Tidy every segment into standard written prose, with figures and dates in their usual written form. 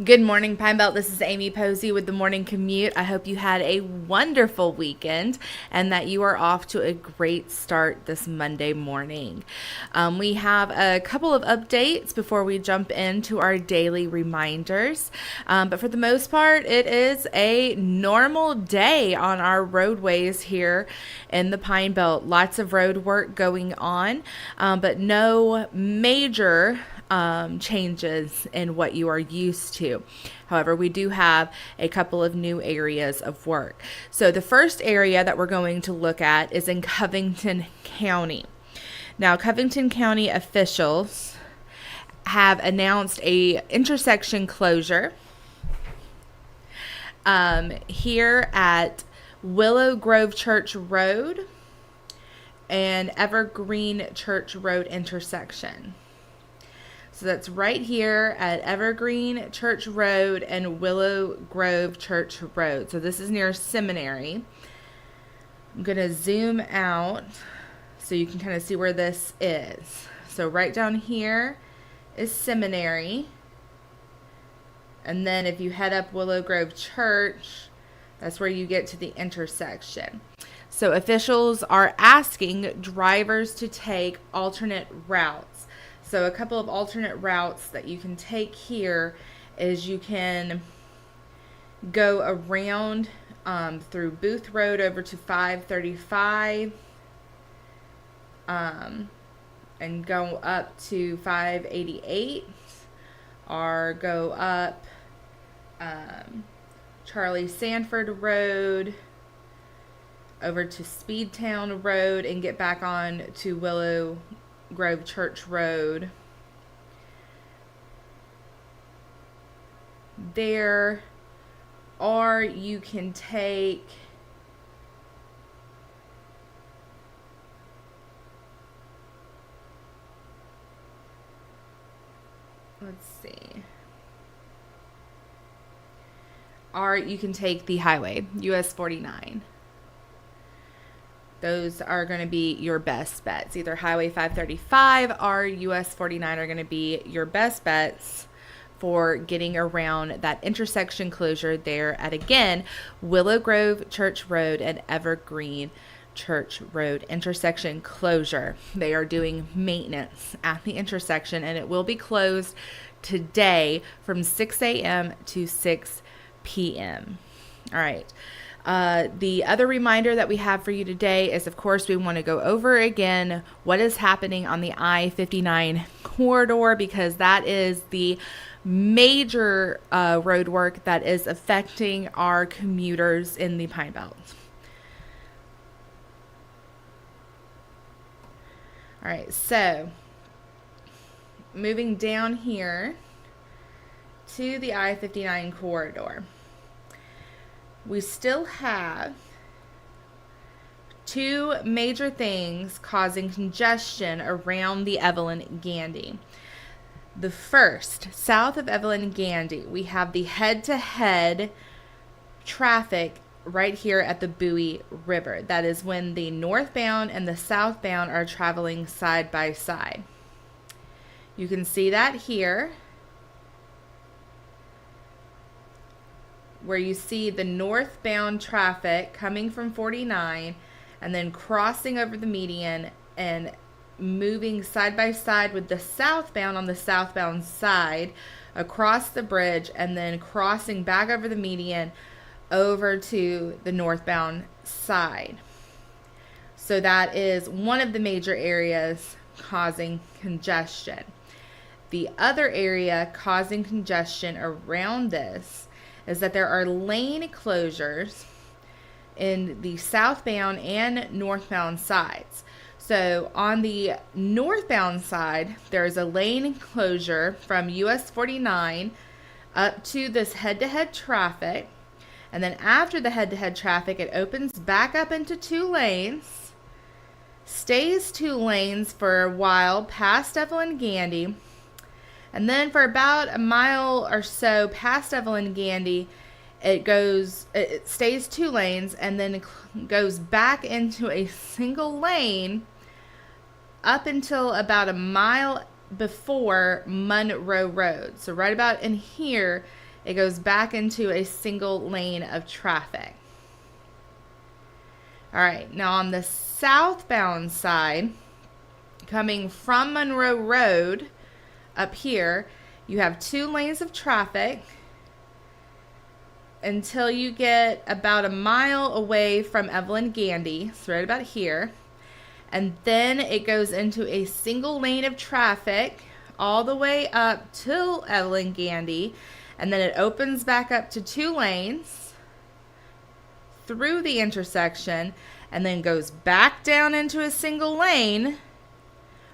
Good morning, Pine Belt. This is Amy Posey with the Morning Commute. I hope you had a wonderful weekend and that you are off to a great start this Monday morning. We have a couple of updates before we jump into our daily reminders. But for the most part, it is a normal day on our roadways here in the Pine Belt. Lots of road work going on, but no major changes in what you are used to. However, we do have a couple of new areas of work. So the first area that we're going to look at is in Covington County. Now, Covington County officials have announced a intersection closure here at Willow Grove Church Road and Evergreen Church Road intersection. So that's right here at Evergreen Church Road and Willow Grove Church Road. So this is near Seminary. I'm going to zoom out so you can kind of see where this is. So right down here is Seminary. And then if you head up Willow Grove Church, that's where you get to the intersection. So officials are asking drivers to take alternate routes. So a couple of alternate routes that you can take here is you can go around through Booth Road over to 535 and go up to 588, or go up Charlie Sanford Road over to Speedtown Road and get back on to Willow Grove Church Road. There, or you can take or you can take the highway, US 49. Those are going to be your best bets. Either Highway 535 or US 49 are going to be your best bets for getting around that intersection closure there at, again, Willow Grove Church Road and Evergreen Church Road intersection closure. They are doing maintenance at the intersection, and it will be closed today from 6 a.m. to 6 p.m. All right. The other reminder that we have for you today is, of course, we want to go over again what is happening on the I-59 corridor, because that is the major road work that is affecting our commuters in the Pine Belt. All right, so moving down here to the I-59 corridor. We still have two major things causing congestion around the Evelyn Gandy. The first, south of Evelyn Gandy, we have the head-to-head traffic right here at the Bowie River. That is when the northbound and the southbound are traveling side by side. You can see that here, where you see the northbound traffic coming from 49 and then crossing over the median and moving side by side with the southbound on the southbound side across the bridge, and then crossing back over the median over to the northbound side. So that is one of the major areas causing congestion. The other area causing congestion around this is that there are lane closures in the southbound and northbound sides. So on the northbound side, there's a lane closure from US 49 up to this head-to-head traffic. And then after the head-to-head traffic, it opens back up into two lanes, stays two lanes for a while past Evelyn Gandy, and then for about a mile or so past Evelyn Gandy, it stays two lanes and then goes back into a single lane up until about a mile before Monroe Road. So right about in here, it goes back into a single lane of traffic. All right, now on the southbound side, coming from Monroe Road up here, you have 2 lanes of traffic until you get about a mile away from Evelyn Gandy. So right about here. And then it goes into a single lane of traffic all the way up till Evelyn Gandy. And then it opens back up to 2 lanes through the intersection and then goes back down into a single lane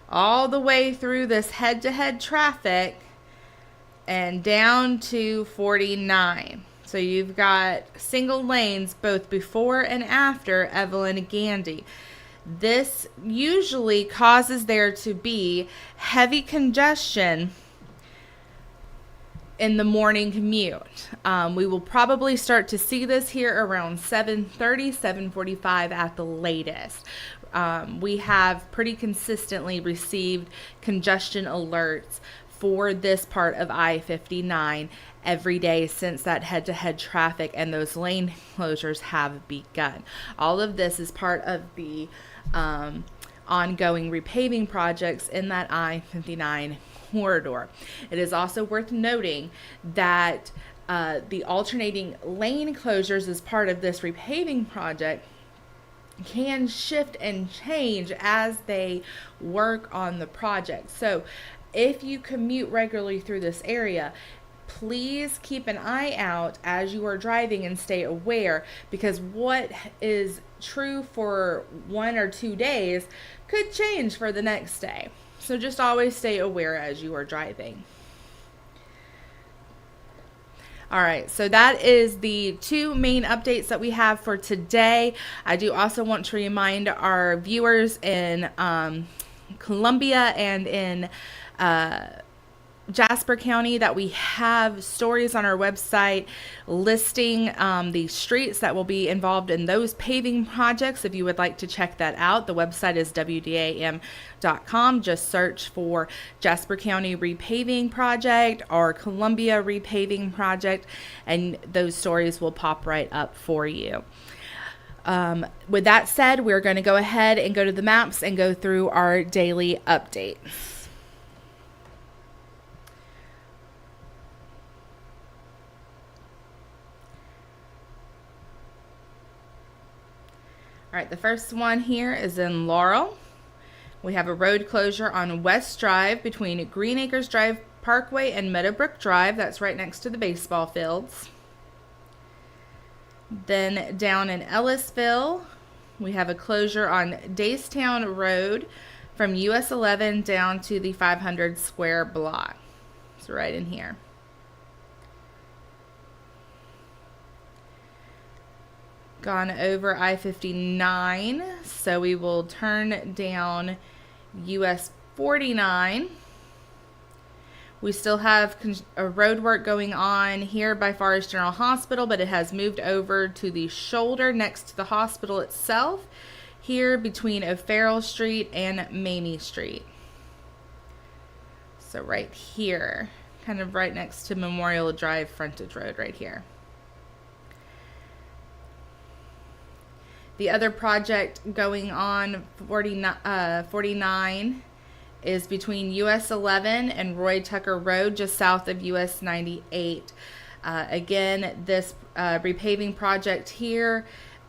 all the way through this head-to-head traffic and down to 49. So you've got single lanes both before and after Evelyn Gandy. This usually causes there to be heavy congestion in the morning commute. We will probably start to see this here around 7:30, 7:45 at the latest. We have pretty consistently received congestion alerts for this part of I-59 every day since that head-to-head traffic and those lane closures have begun. All of this is part of the ongoing repaving projects in that I-59 corridor. It is also worth noting that the alternating lane closures as part of this repaving project can shift and change as they work on the project. So if you commute regularly through this area, please keep an eye out as you are driving and stay aware, because what is true for 1 or 2 days could change for the next day. So just always stay aware as you are driving. All right, so that is the 2 main updates that we have for today. I do also want to remind our viewers in Columbia and in Jasper County that we have stories on our website listing the streets that will be involved in those paving projects. If you would like to check that out, the website is WDAM.com. Just search for Jasper County Repaving Project or Columbia Repaving Project, and those stories will pop right up for you. With that said, we're going to go ahead and go to the maps and go through our daily updates. All right, the first one here is in Laurel. We have a road closure on West Drive between Green Acres Drive Parkway and Meadowbrook Drive. That's right next to the baseball fields. Then down in Ellisville, we have a closure on Daystown Road from US 11 down to the 500 square block. It's right in here. Gone over I-59, so we will turn down US 49. We still have a road work going on here by Forest General Hospital, but it has moved over to the shoulder next to the hospital itself, here between O'Farrell Street and Mamie Street. So right here, kind of right next to Memorial Drive frontage road right here. The other project going on 49 is between US 11 and Roy Tucker Road, just south of US 98. Again, this repaving project here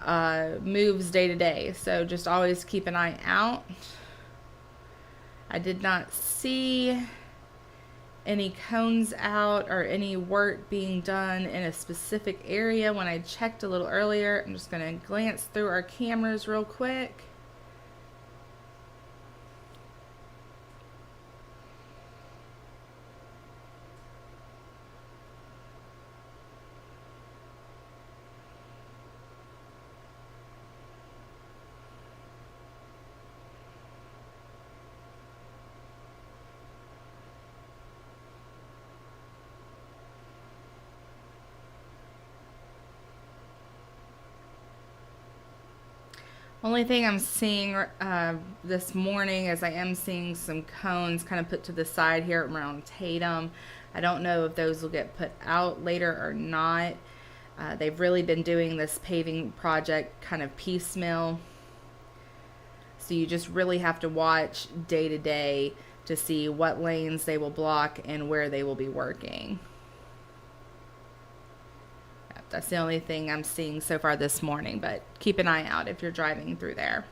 moves day to day, so just always keep an eye out. I did not see any cones out or any work being done in a specific area when I checked a little earlier. I'm just going to glance through our cameras real quick. Only thing I'm seeing this morning is I am seeing some cones kind of put to the side here around Tatum. I don't know if those will get put out later or not. They've really been doing this paving project kind of piecemeal. So you just really have to watch day to day to see what lanes they will block and where they will be working. That's the only thing I'm seeing so far this morning, but keep an eye out if you're driving through there.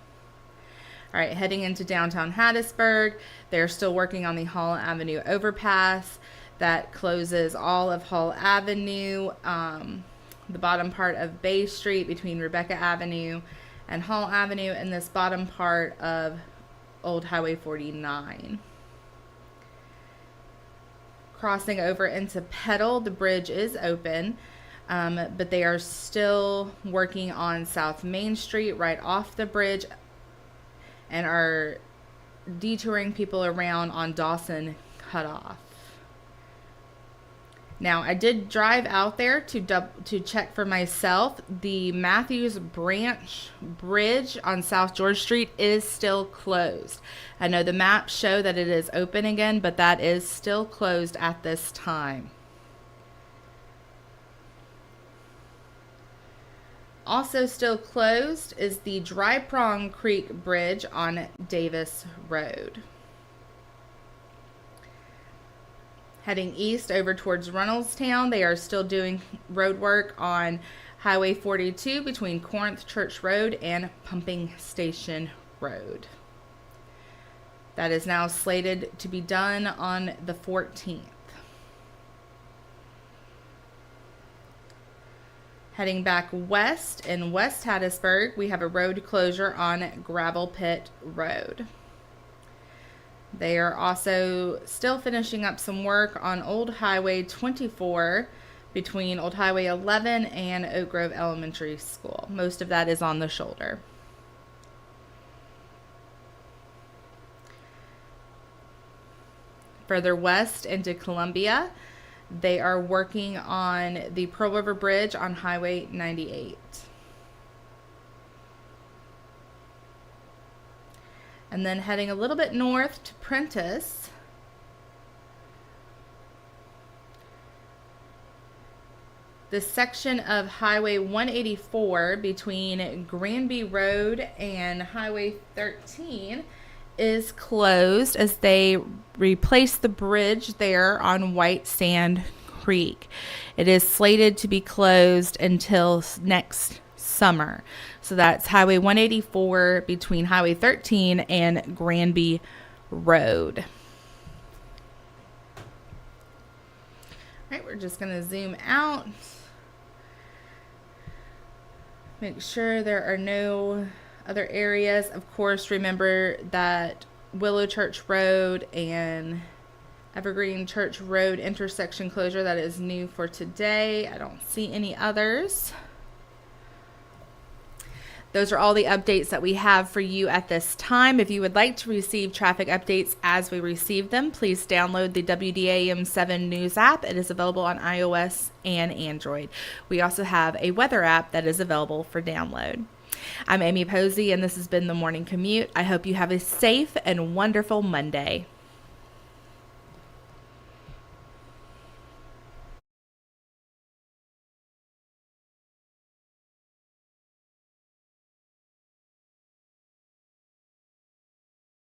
All right, heading into downtown Hattiesburg, they're still working on the Hall Avenue overpass that closes all of Hall Avenue, the bottom part of Bay Street between Rebecca Avenue and Hall Avenue, and this bottom part of Old Highway 49. Crossing over into Petal, the bridge is open. But they are still working on South Main Street right off the bridge and are detouring people around on Dawson Cutoff. Now, I did drive out there to check for myself. The Matthews Branch Bridge on South George Street is still closed. I know the maps show that it is open again, but that is still closed at this time. Also still closed is the Dry Prong Creek Bridge on Davis Road. Heading east over towards Reynoldstown, they are still doing road work on Highway 42 between Corinth Church Road and Pumping Station Road. That is now slated to be done on the 14th. Heading back west in West Hattiesburg, we have a road closure on Gravel Pit Road. They are also still finishing up some work on Old Highway 24 between Old Highway 11 and Oak Grove Elementary School. Most of that is on the shoulder. Further west into Columbia, they are working on the Pearl River Bridge on Highway 98. And then heading a little bit north to Prentice, the section of Highway 184 between Granby Road and Highway 13 is closed as they replace the bridge there on White Sand Creek. It is slated to be closed until next summer. So that's Highway 184 between Highway 13 and Granby Road. All right, we're just going to zoom out. Make sure there are no other areas. Of course, remember that Willow Church Road and Evergreen Church Road intersection closure, that is new for today. I don't see any others. Those are all the updates that we have for you at this time. If you would like to receive traffic updates as we receive them, please download the WDAM 7 News app. It is available on iOS and Android. We also have a weather app that is available for download. I'm Amy Posey, and this has been the Morning Commute. I hope you have a safe and wonderful Monday.